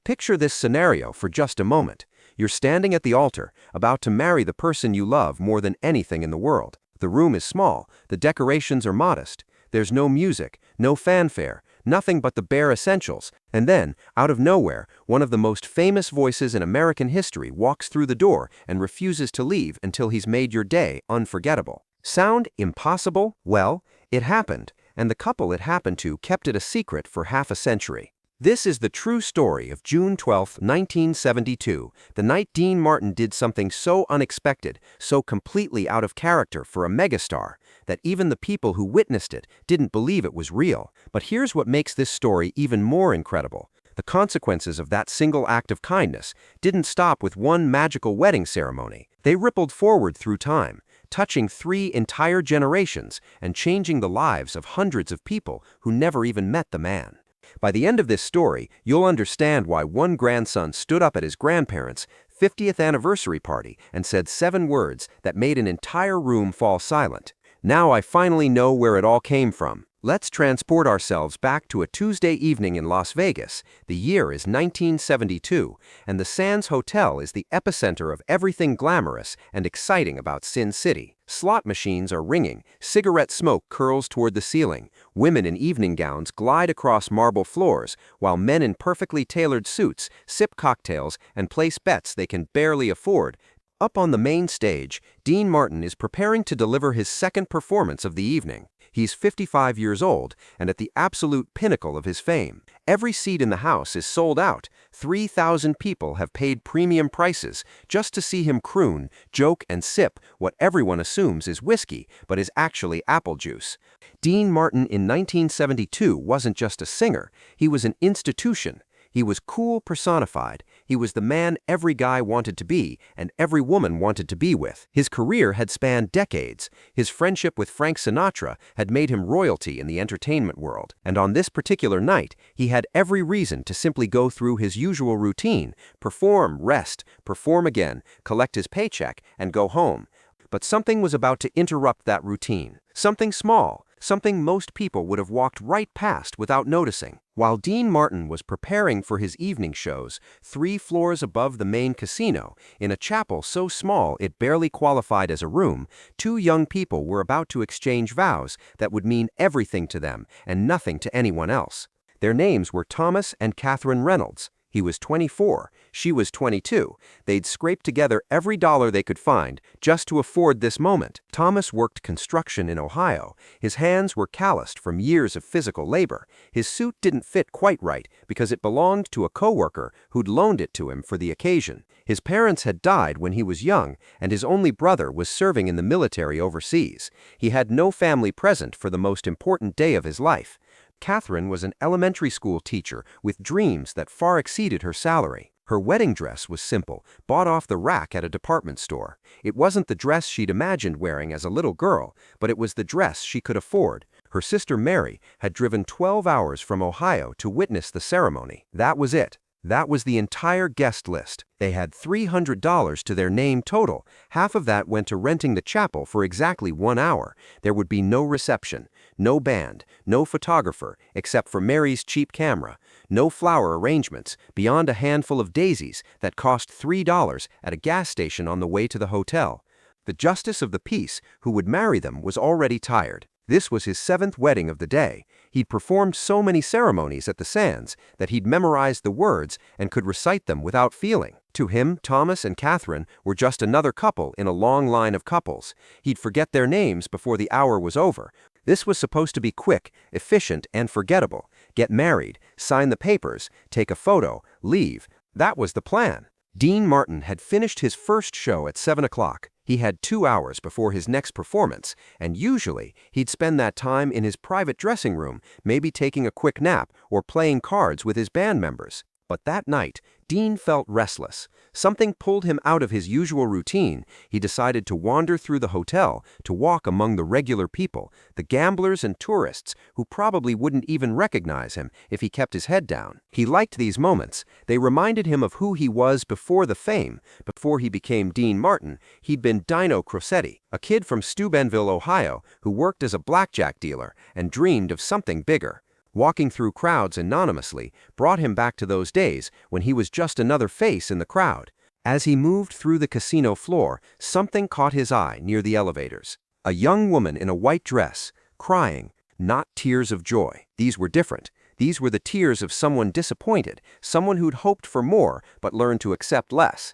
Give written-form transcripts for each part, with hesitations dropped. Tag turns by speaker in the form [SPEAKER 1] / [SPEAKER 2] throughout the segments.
[SPEAKER 1] Picture this scenario for just a moment. You're standing at the altar, about to marry the person you love more than anything in the world. The room is small, the decorations are modest. There's no music, no fanfare, nothing but the bare essentials. And then, out of nowhere, one of the most famous voices in American history walks through the door and refuses to leave until he's made your day unforgettable. Sound impossible? Well, it happened, and the couple it happened to kept it a secret for half a century. This is the true story of June 12, 1972, the night Dean Martin did something so unexpected, so completely out of character for a megastar, that even the people who witnessed it didn't believe it was real. But here's what makes this story even more incredible. The consequences of that single act of kindness didn't stop with one magical wedding ceremony. They rippled forward through time, touching 3 entire generations and changing the lives of hundreds of people who never even met the man. By the end of this story, you'll understand why one grandson stood up at his grandparents' 50th anniversary party and said 7 words that made an entire room fall silent. Now I finally know where it all came from. Let's transport ourselves back to a Tuesday evening in Las Vegas. The year is 1972, and the Sands Hotel is the epicenter of everything glamorous and exciting about Sin City. Slot machines are ringing, cigarette smoke curls toward the ceiling, women in evening gowns glide across marble floors, while men in perfectly tailored suits sip cocktails and place bets they can barely afford. Up on the main stage, Dean Martin is preparing to deliver his second performance of the evening. He's 55 years old and at the absolute pinnacle of his fame. Every seat in the house is sold out. 3,000 people have paid premium prices just to see him croon, joke, and sip what everyone assumes is whiskey, but is actually apple juice. Dean Martin in 1972 wasn't just a singer, he was an institution. He was cool personified. He was the man every guy wanted to be and every woman wanted to be with. His career had spanned decades. His friendship with Frank Sinatra had made him royalty in the entertainment world. And on this particular night, he had every reason to simply go through his usual routine, perform, rest, perform again, collect his paycheck, and go home. But something was about to interrupt that routine. Something small. Something most people would have walked right past without noticing. While Dean Martin was preparing for his evening shows, 3 floors above the main casino, in a chapel so small it barely qualified as a room, 2 young people were about to exchange vows that would mean everything to them and nothing to anyone else. Their names were Thomas and Catherine Reynolds. He was 24, she was 22. They'd scraped together every dollar they could find just to afford this moment. Thomas worked construction in Ohio. His hands were calloused from years of physical labor. His suit didn't fit quite right because it belonged to a coworker who'd loaned it to him for the occasion. His parents had died when he was young, and his only brother was serving in the military overseas. He had no family present for the most important day of his life. Catherine was an elementary school teacher with dreams that far exceeded her salary. Her wedding dress was simple, bought off the rack at a department store. It wasn't the dress she'd imagined wearing as a little girl, but it was the dress she could afford. Her sister Mary had driven 12 hours from Ohio to witness the ceremony. That was it. That was the entire guest list. They had $300 to their name total. Half of that went to renting the chapel for exactly 1 hour. There would be no reception, no band, no photographer, except for Mary's cheap camera, no flower arrangements, beyond a handful of daisies that cost $3 at a gas station on the way to the hotel. The justice of the peace, who would marry them, was already tired. This was his 7th wedding of the day. He'd performed so many ceremonies at the Sands that he'd memorized the words and could recite them without feeling. To him, Thomas and Catherine were just another couple in a long line of couples. He'd forget their names before the hour was over. This was supposed to be quick, efficient, and forgettable. Get married, sign the papers, take a photo, leave. That was the plan. Dean Martin had finished his first show at 7 o'clock. He had 2 hours before his next performance, and usually he'd spend that time in his private dressing room, maybe taking a quick nap or playing cards with his band members. But that night, Dean felt restless. Something pulled him out of his usual routine. He decided to wander through the hotel, to walk among the regular people, the gamblers and tourists who probably wouldn't even recognize him if he kept his head down. He liked these moments. They reminded him of who he was before the fame. Before he became Dean Martin, he'd been Dino Crossetti, a kid from Steubenville, Ohio, who worked as a blackjack dealer and dreamed of something bigger. Walking through crowds anonymously brought him back to those days when he was just another face in the crowd. As he moved through the casino floor, something caught his eye near the elevators. A young woman in a white dress, crying, not tears of joy. These were different. These were the tears of someone disappointed, someone who'd hoped for more but learned to accept less.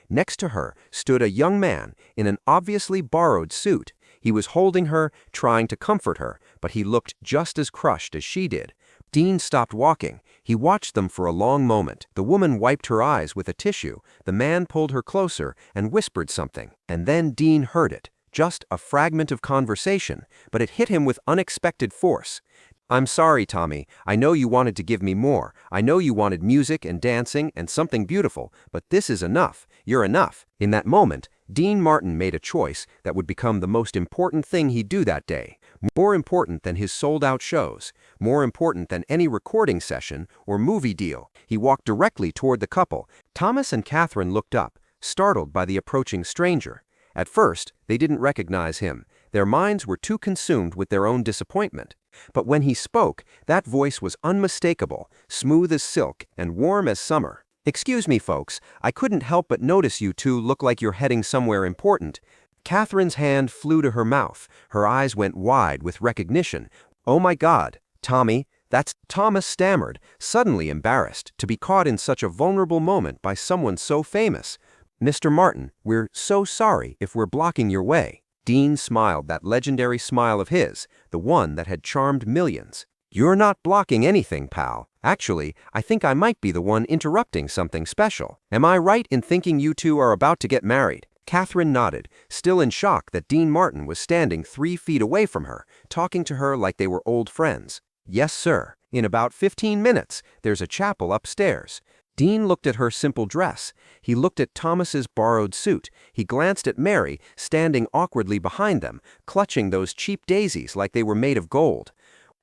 [SPEAKER 1] Next to her stood a young man in an obviously borrowed suit. He was holding her, trying to comfort her, but he looked just as crushed as she did. Dean stopped walking. He watched them for a long moment. The woman wiped her eyes with a tissue. The man pulled her closer and whispered something. And then Dean heard it. Just a fragment of conversation, but it hit him with unexpected force. "I'm sorry, Tommy. I know you wanted to give me more. I know you wanted music and dancing and something beautiful, but this is enough. You're enough." In that moment, Dean Martin made a choice that would become the most important thing he'd do that day. More important than his sold-out shows. More important than any recording session or movie deal. He walked directly toward the couple. Thomas and Catherine looked up, startled by the approaching stranger. At first, they didn't recognize him. Their minds were too consumed with their own disappointment. But when he spoke, that voice was unmistakable, smooth as silk and warm as summer. "Excuse me, folks, I couldn't help but notice you two look like you're heading somewhere important." Catherine's hand flew to her mouth. Her eyes went wide with recognition. "Oh my God, Tommy, that's—" Thomas stammered, suddenly embarrassed to be caught in such a vulnerable moment by someone so famous. "Mr. Martin, we're so sorry if we're blocking your way." Dean smiled that legendary smile of his, the one that had charmed millions. "You're not blocking anything, pal. Actually, I think I might be the one interrupting something special. Am I right in thinking you two are about to get married?" Catherine nodded, still in shock that Dean Martin was standing 3 feet away from her, talking to her like they were old friends. "Yes, sir. In about 15 minutes. There's a chapel upstairs." Dean looked at her simple dress. He looked at Thomas's borrowed suit. He glanced at Mary, standing awkwardly behind them, clutching those cheap daisies like they were made of gold.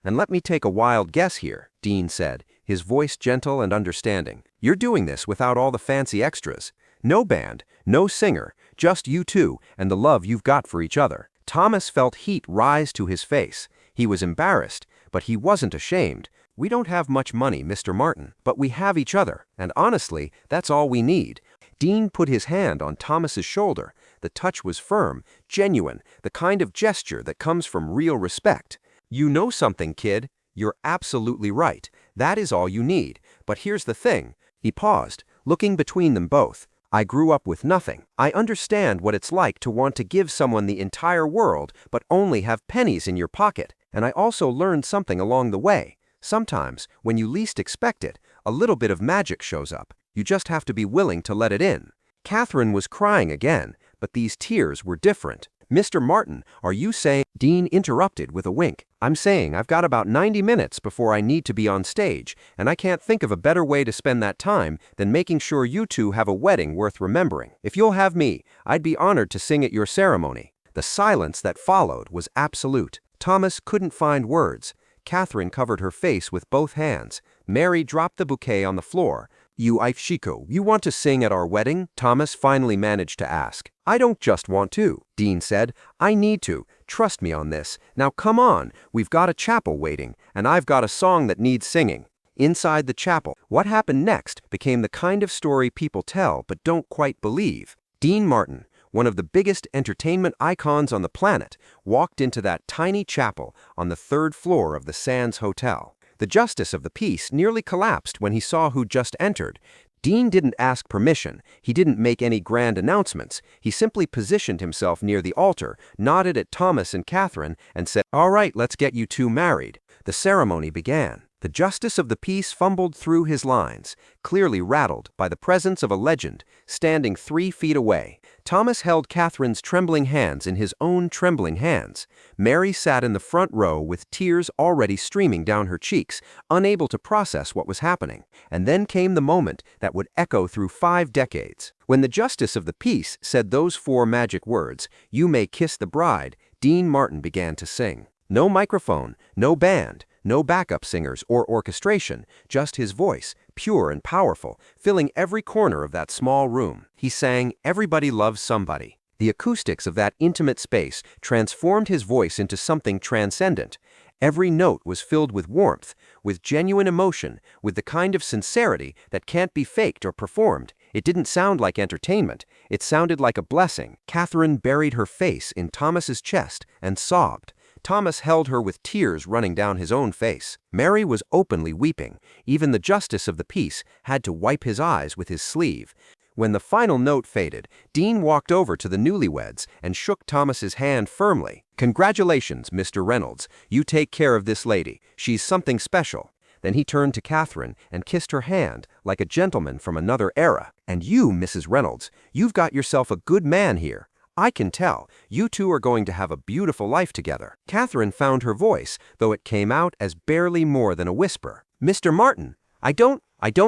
[SPEAKER 1] "And let me take a wild guess here," Dean said, his voice gentle and understanding. "You're doing this without all the fancy extras. No band, no singer, just you two and the love you've got for each other." Thomas felt heat rise to his face. He was embarrassed, but he wasn't ashamed. "We don't have much money, Mr. Martin, but we have each other, and honestly, that's all we need." Dean put his hand on Thomas's shoulder. The touch was firm, genuine, the kind of gesture that comes from real respect. "You know something, kid. You're absolutely right. That is all you need. But here's the thing." He paused, looking between them both. "I grew up with nothing. I understand what it's like to want to give someone the entire world, but only have pennies in your pocket. And I also learned something along the way. Sometimes, when you least expect it, a little bit of magic shows up. You just have to be willing to let it in." Catherine was crying again, but these tears were different. "Mr. Martin, are you saying—" Dean interrupted with a wink. "I'm saying I've got about 90 minutes before I need to be on stage, and I can't think of a better way to spend that time than making sure you two have a wedding worth remembering. If you'll have me, I'd be honored to sing at your ceremony." The silence that followed was absolute. Thomas couldn't find words. Catherine covered her face with both hands. Mary dropped the bouquet on the floor. "You Ifshiko, you want to sing at our wedding?" Thomas finally managed to ask. "I don't just want to," Dean said. "I need to. Trust me on this. Now come on, we've got a chapel waiting, and I've got a song that needs singing." Inside the chapel, what happened next became the kind of story people tell but don't quite believe. Dean Martin, one of the biggest entertainment icons on the planet, walked into that tiny chapel on the 3rd floor of the Sands Hotel. The justice of the peace nearly collapsed when he saw who'd just entered. Dean didn't ask permission. He didn't make any grand announcements. He simply positioned himself near the altar, nodded at Thomas and Catherine, and said, "All right, let's get you two married." The ceremony began. The justice of the peace fumbled through his lines, clearly rattled by the presence of a legend, standing 3 feet away. Thomas held Catherine's trembling hands in his own trembling hands. Mary sat in the front row with tears already streaming down her cheeks, unable to process what was happening. And then came the moment that would echo through 5 decades. When the justice of the peace said those 4 magic words, "You may kiss the bride," Dean Martin began to sing. No microphone, no band, no backup singers or orchestration, just his voice, pure and powerful, filling every corner of that small room. He sang "Everybody Loves Somebody." The acoustics of that intimate space transformed his voice into something transcendent. Every note was filled with warmth, with genuine emotion, with the kind of sincerity that can't be faked or performed. It didn't sound like entertainment. It sounded like a blessing. Catherine buried her face in Thomas's chest and sobbed. Thomas held her with tears running down his own face. Mary was openly weeping. Even the justice of the peace had to wipe his eyes with his sleeve. When the final note faded, Dean walked over to the newlyweds and shook Thomas's hand firmly. "Congratulations, Mr. Reynolds. You take care of this lady. She's something special." Then he turned to Catherine and kissed her hand like a gentleman from another era. "And you, Mrs. Reynolds, you've got yourself a good man here. I can tell. You two are going to have a beautiful life together." Catherine found her voice, though it came out as barely more than a whisper. "Mr. Martin, I don't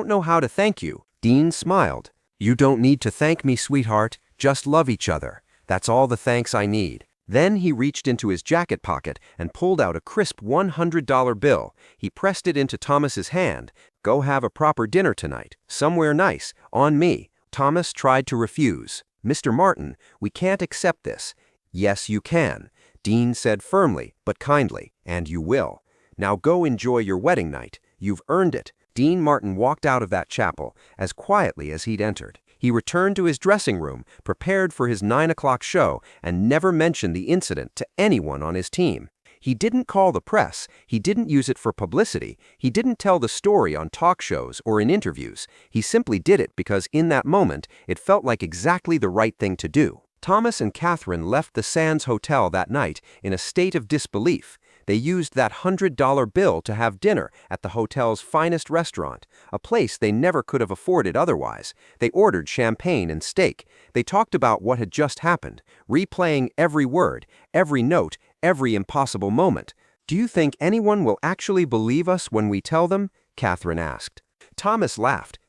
[SPEAKER 1] know how to thank you." Dean smiled. "You don't need to thank me, sweetheart. Just love each other. That's all the thanks I need." Then he reached into his jacket pocket and pulled out a crisp $100 bill. He pressed it into Thomas's hand. "Go have a proper dinner tonight. Somewhere nice. On me." Thomas tried to refuse. "Mr. Martin, we can't accept this." "Yes, you can," Dean said firmly but kindly, "and you will. Now go enjoy your wedding night. You've earned it." Dean Martin walked out of that chapel as quietly as he'd entered. He returned to his dressing room, prepared for his 9 o'clock show, and never mentioned the incident to anyone on his team. He didn't call the press. He didn't use it for publicity. He didn't tell the story on talk shows or in interviews. He simply did it because in that moment, it felt like exactly the right thing to do. Thomas and Catherine left the Sands Hotel that night in a state of disbelief. They used that $100 bill to have dinner at the hotel's finest restaurant, a place they never could have afforded otherwise. They ordered champagne and steak. They talked about what had just happened, replaying every word, every note, every impossible moment. "Do you think anyone will actually believe us when we tell them?" Catherine asked. Thomas laughed.